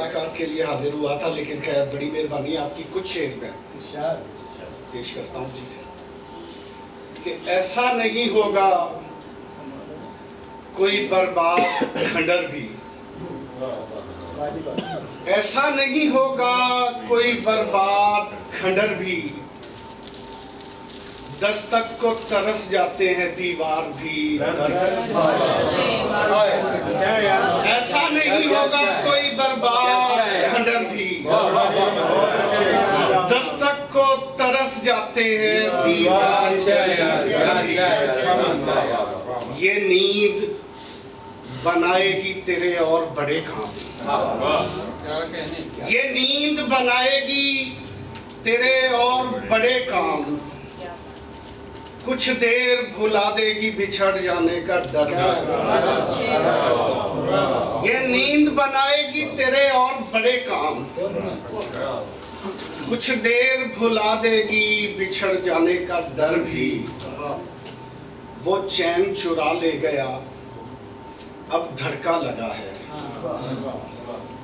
मुलाकात के लिए हाजिर हुआ था, लेकिन खैर बड़ी मेहरबानी आपकी, कुछ शेर में पेश करता हूँ जी कि ऐसा नहीं होगा कोई बर्बाद खंडर भी, ऐसा नहीं होगा कोई बर्बाद खंडर भी, दस्तक को तरस जाते हैं दीवार भी। ऐसा नहीं होगा कोई बर्बाद खंडर भी, दस्तक को तरस जाते हैं दीवार। ये नींद बनाएगी तेरे और बड़े काम, ये नींद बनाएगी तेरे और बड़े काम, कुछ देर भुला देगी बिछड़ जाने का डर। ये नींद बनाएगी तेरे और बड़े काम, कुछ देर भुला देगी बिछड़ जाने का डर भी। वो चैन चुरा ले गया अब धड़का लगा है,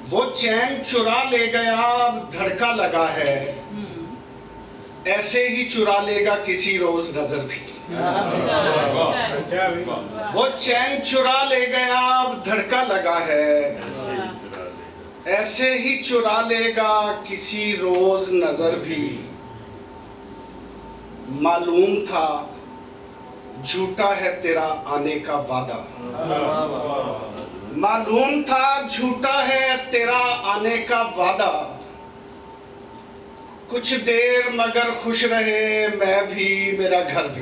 वो चैन चुरा ले गया अब धड़का लगा है, ऐसे ही चुरा लेगा किसी रोज नजर भी। वो चैन चुरा ले गया अब धड़का लगा है, ऐसे ही चुरा लेगा किसी रोज नजर भी। मालूम था झूठा है तेरा आने का वादा, मालूम था झूठा है तेरा आने का वादा, कुछ देर मगर खुश रहे मैं भी मेरा घर भी।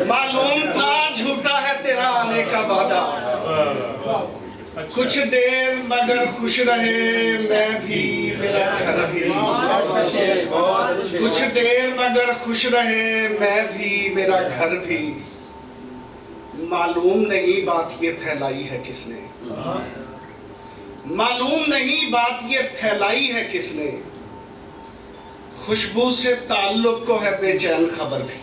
मालूम था झूठा है तेरा आने का वादा, कुछ देर मगर खुश रहे मैं भी मेरा घर भी। कुछ देर मगर खुश रहे मैं भी मेरा घर भी। मालूम नहीं बात ये फैलाई है किसने, मालूम नहीं बात ये फैलाई है किसने, खुशबू से ताल्लुक को है बेचैन खबर भी।